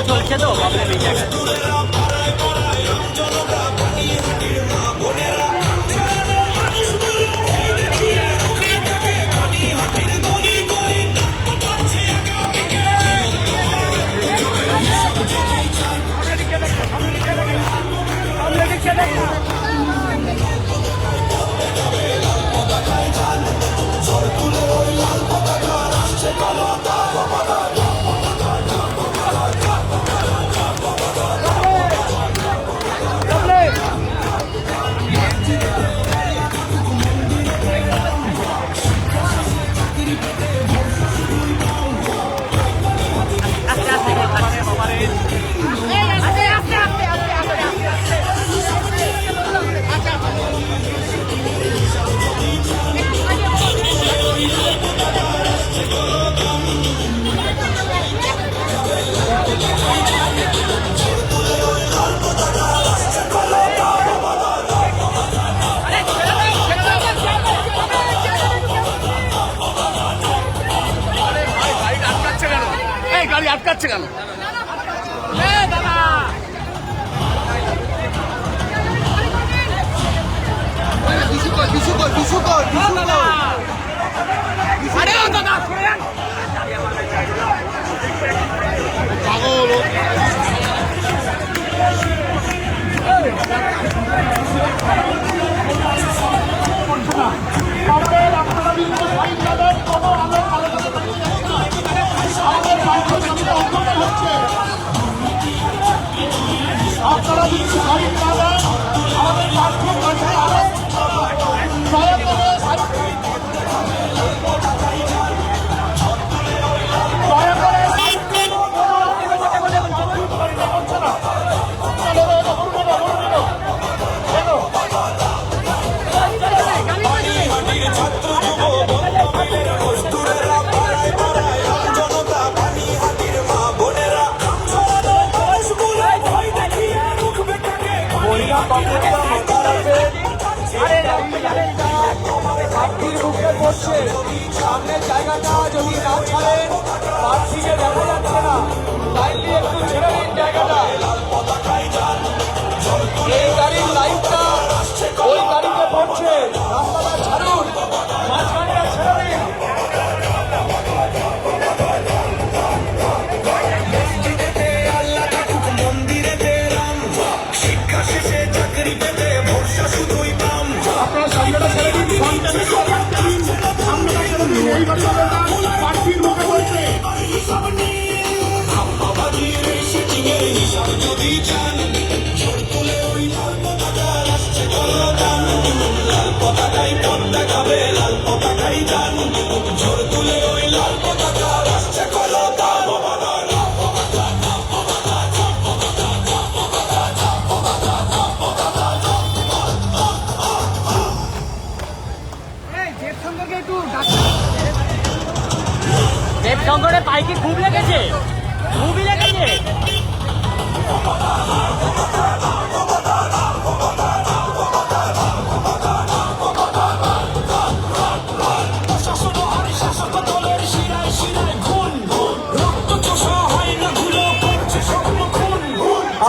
চলছে তো প্রবলেম এই জায়গায়। গাড়ি আটকাচ্ছে কেন? আপনারা যদি সাইড না দেন আমাদের প্রার্থী প্রার্থীর মুখে পড়ছে, সামনের জায়গাটা যদি না ছাড়েন প্রার্থীকে দেখা যাচ্ছে না, লাইনলি একটু ছেড়ে দিন জায়গাটা। এই গাড়ির লাইনটা ওই গাড়িতে পড়ছে, রাস্তাটা ছাড়ুন, মাঝখানটা ছেড়ে দিন। প্রার্থীর মুখে বলছে দেবশঙ্করের পাইকে খুব লেগেছে, খুবই লেগেছে।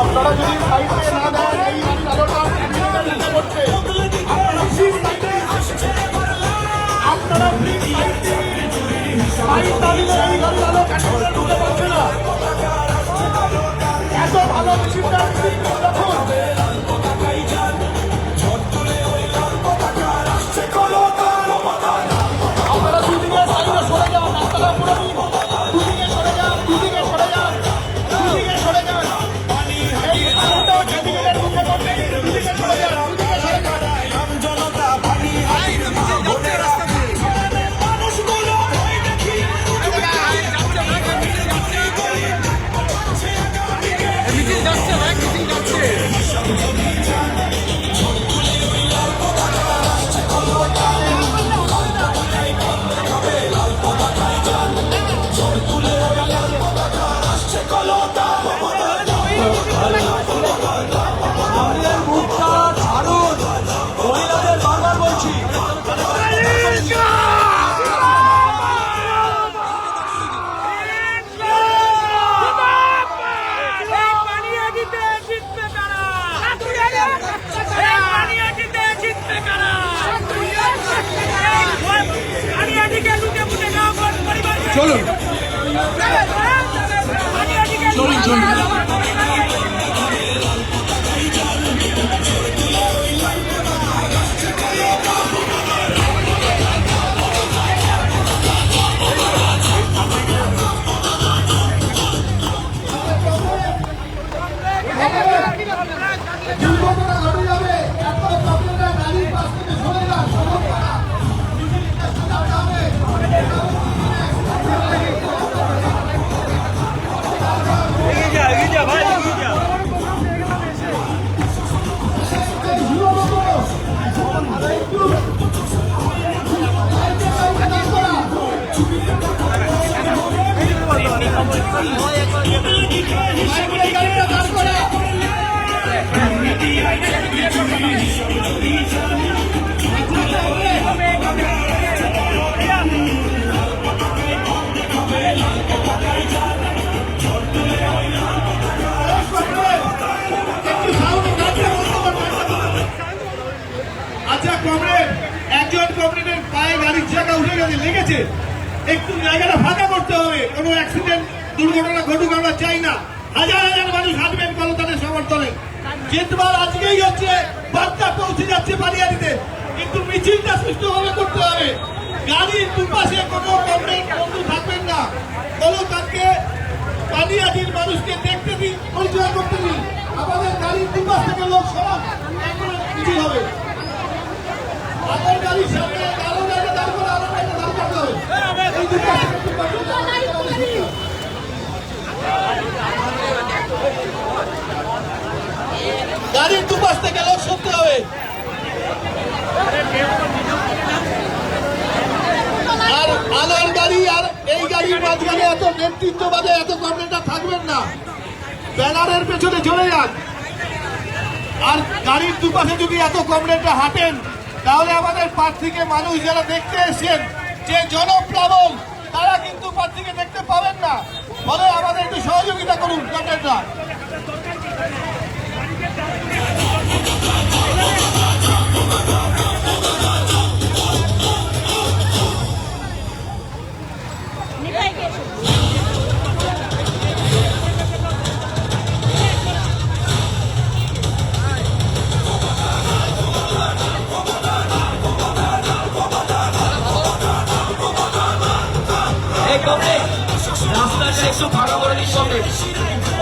আপনারা যদি সাইডে না দেন এই আলোটা করছে আপনারা এত ভালো আপনারা দুদিকে সাইডে সরে যান, রাস্তাটা পুরো দুদিকে সরে যান, দুদিকে সরে যান, দুদিকে সরে যান। এই আলোটা ক্যান্ডিডেটের মুখে পড়ছে, দুদিকে সরে যান, দুদিকে সরে যান। চলুন চলুন চলুন আচ্ছা কমরেড, একজন কমরেডের পায়ে গাড়ির চাকা উঠে গেছে, লেগেছে, একটু জায়গাটা ফাঁকা করতে হবে। কোনো অ্যাক্সিডেন্ট দুর্ঘটনা ঘটুক আমরা চাই না। হাজার হাজার মানুষ হাঁটবেন কলতানের সমর্থনে। জিতবার আজকেই হচ্ছে, বার্তা পৌঁছে যাচ্ছে বালিয়াড়িতে, কিন্তু মিছিলটা সুষ্ঠুভাবে করতে হবে। গাড়ির দুপাশে কোনো কমরেড বন্ধু থাকবেন না। কলতানকে বালিয়াড়ির মানুষকে দেখতে দিন, পরিচয় করতে দিন। আমাদের গাড়ির দুপাশ থেকে লোক সরান, মিছিল হবে। আগের গাড়ির সামনে আরো জায়গা দাঁড় করে আরো জায়গা দাঁড় করতে হবে। এই দুপাশ থেকে গাড়ির দুপাশ থেকে লোক সরতে হবে। আর আলোর গাড়ি আর এই গাড়ির মাঝখানে এত নেতৃত্ববাদে এত কর্মীরা থাকবেন না, ব্যানারের পেছনে চলে যান। আর গাড়ির দুপাশে যদি এত কমরেডরা হাঁটেন, তাহলে আমাদের প্রার্থীকে মানুষ যারা দেখতে এসেছেন, যে জনপ্লাবন, তারা কিন্তু প্রার্থীকে দেখতে পাবেন না। ফলে আমাদের একটু সহযোগিতা করুন কমরেডরা। রাস্তাটা একটু ফাঁকা করে দিন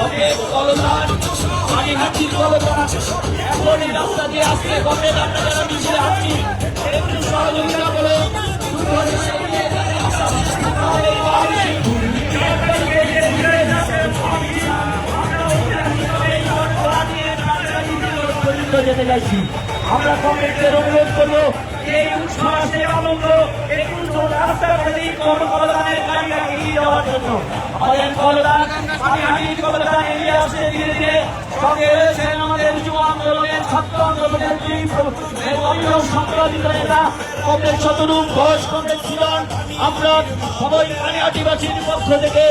অনেক কলতান পানিহাটির কলতান এখনই রাস্তা দিয়ে আসলে কমে আমরা যারা মিছিলে আসছি একটু সহযোগিতা করে যেতে চাইছি। আমরা কংগ্রেসের অনুরোধ করবো এই উচ্ছ্বাসের আনন্দ একটু রাস্তাঘাটের কর্মকর্তাদের গাড়িটা এগিয়ে যাওয়ার জন্য আমাদের কলতান পানিহাটির কলতান এগিয়ে আসছে ধীরে ধীরে। সঙ্গে রয়েছেন আমাদের যুব আন্দোলনের ছাত্র আন্দোলনের সংগঠিত নেতা কমরেড শতরূপ ঘোষ, কমরেড ছিলেন। আমরা সবাই পানিহাটিবাসীর পক্ষ থেকে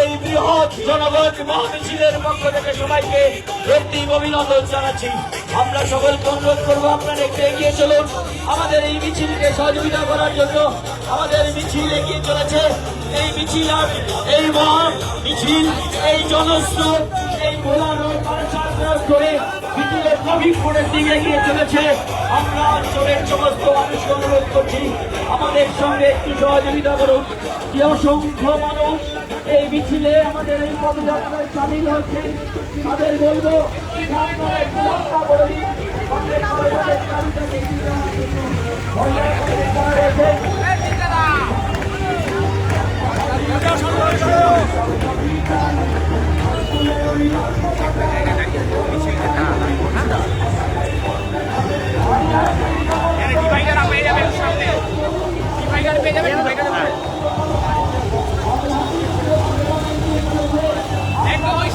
এই বৃহৎ জনগণ মহামিছিলের পক্ষ থেকে সবাইকে প্রীতি অভিনন্দন জানাচ্ছি। আমরা সকলকে অনুরোধ করবো আপনারা একটু এগিয়ে চলুন আমাদের এই মিছিলকে সহযোগিতা করার জন্য। আমাদের মিছিল এগিয়ে চলেছে, এই মিছিল আর এই মহা মিছিল এই জনস্রোত এই ভোলানোর করে মিছিলের নবীনপুরের দিকে এগিয়ে চলেছে। আমরা অঞ্চলের সমস্ত মানুষকে অনুরোধ করছি আমাদের সঙ্গে একটু সহযোগিতা করুন। যে অসংখ্য মানুষ এই মিছিলে আমাদের এই পদযাত্রায় সামিল হচ্ছে, তাদের বলবো আপনারা একটু রাস্তা করে দিন।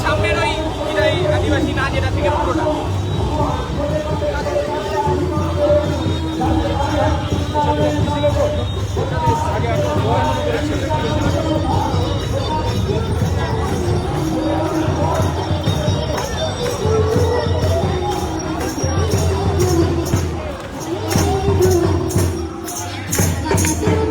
সামনের ওই আদিবাসী না যেটা থেকে পুরোটা Thank you.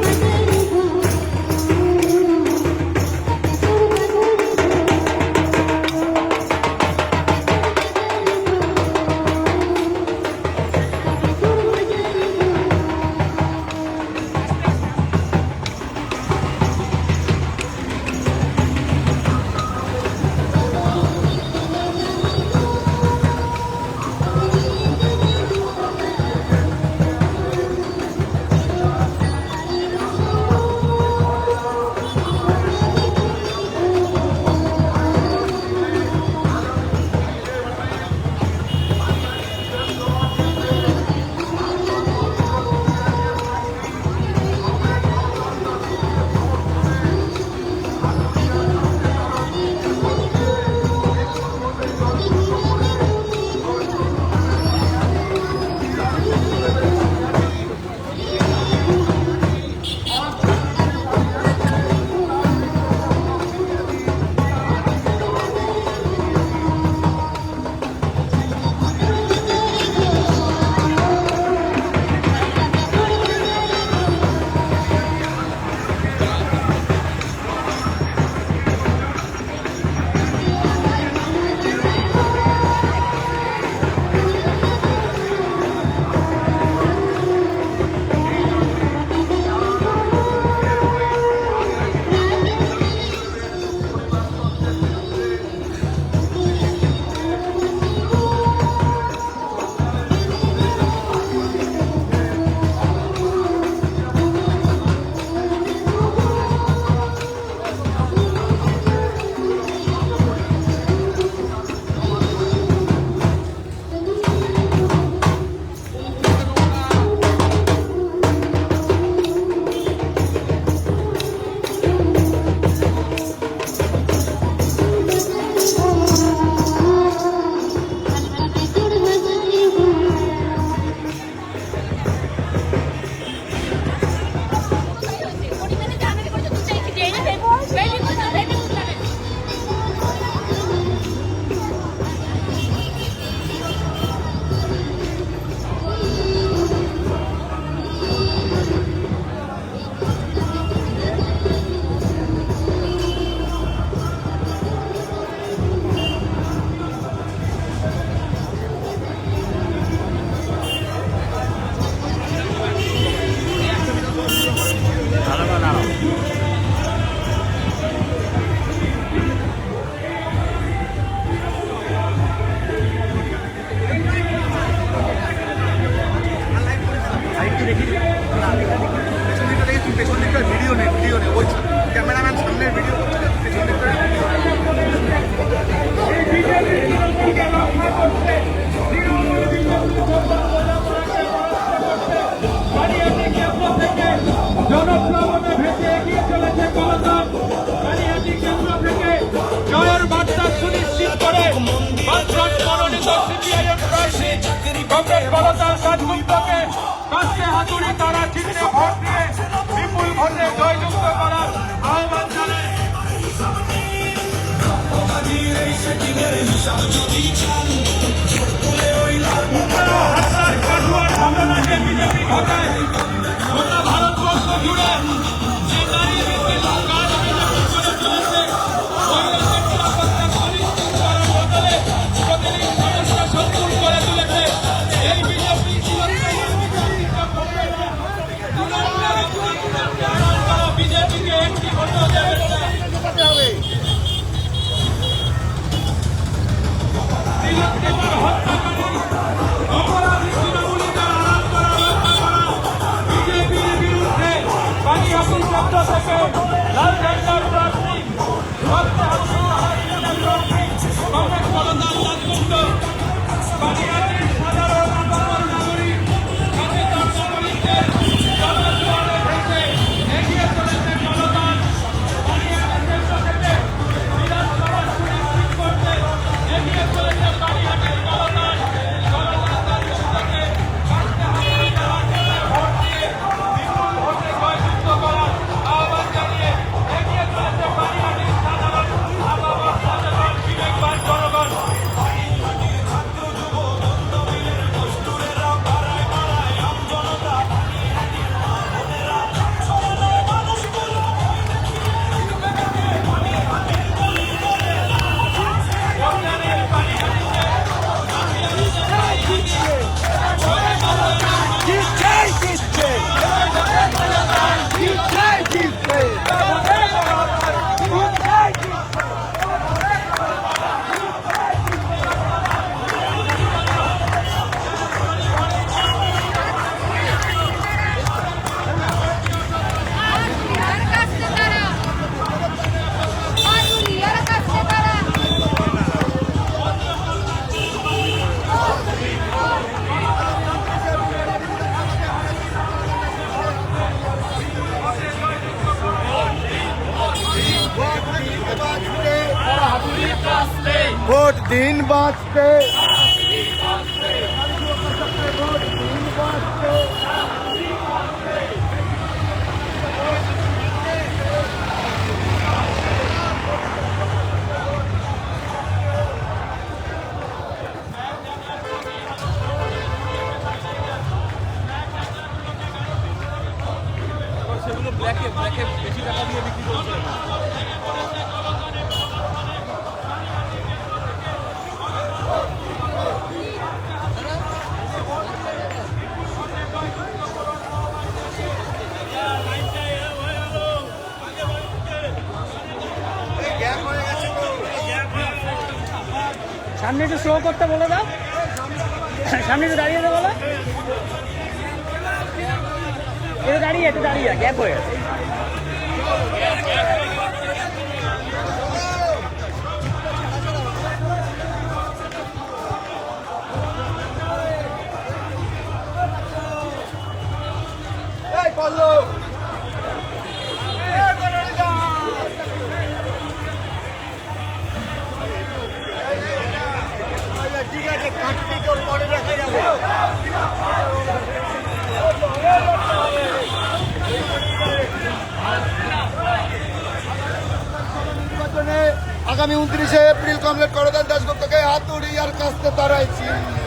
পেছন দিকটা ভিডিও নেই ওই ক্যামেরাম্যান সামনের ভিডিও করছে না, পেছন দিকটা জনপ্লাবনে ভেসে এগিয়ে চলেছে কলতান। কালিহাটি কেন্দ্র থেকে জয়ের বার্তা সুনিশ্চিত করে বাঞ্ছন মনোনীত সিপিআইএম প্রার্থী কমরেড কলতান দাশগুপ্তকে কাছে হাতুড়ি তারা চিহ্নে ভোট দিয়ে বিপুল ভোটে জয়যুক্ত করার আহ্বান জানায়। হাজার কাঠুয়ার ঘটনাকে বিজেপি ঘটায় গোটা ভারতবর্ষ জুড়ে যে নারী ভিত্তিক কাজ বিজেপি করে চলেছে, মহিলাদের নিরাপত্তা সুনিশ্চিত করার বদলে প্রতিদিন সমস্যা সঙ্কুল করে তুলেছে। এই বিজেপি বিজেপিকে একটি ভোটও দেবে না। তিলোত্তমার হত্যাকারী অপরাধী তৃণমূলীদের আড়াল করা, রক্ষা করা বিজেপির বিরুদ্ধে কালিহাটি কেন্দ্র থেকে লাল ঝান্ডার প্রার্থী কমরেড কলতান দাশগুপ্ত কালিহাটির সাধারণ নাগরিক সচেতন নাগরিকদের জনজোয়ারে ভেসে এগিয়ে চলেছে কলতান। কালিহাটি কেন্দ্র থেকে বিধানসভা সুনিশ্চিত করতে এগিয়ে চলেছে কালিহাটির কলতান। কলতান দাশগুপ্তকে কাছে হাতুড়ি তারা চিহ্নে ভোট দিয়ে বিপুল ভোটে জয়যুক্ত করার আহ্বান জানিয়ে এগিয়ে চলেছে কালিহাটির সাধারণ আবহাওয়া সচেতন বিবেকবান জনগণ। ভোট দিন বাঁচতে সেগুলো ব্ল্যাকে বেশি টাকা দিয়ে বিক্রি করছে। সামনে একটু স্লো করতে বলে দাও, সামনে একটু দাঁড়িয়ে দাও বলো, একটু দাঁড়িয়ে গ্যাপ হয়ে গেছে। ঠিক আছে, কাটতি তোর পরে দেখা যাবে। নির্বাচনে আগামী 29শে এপ্রিল কমরেড কলতান দাশগুপ্তকে হাতুড়ি আর কাস্তে তারাই চিনবে।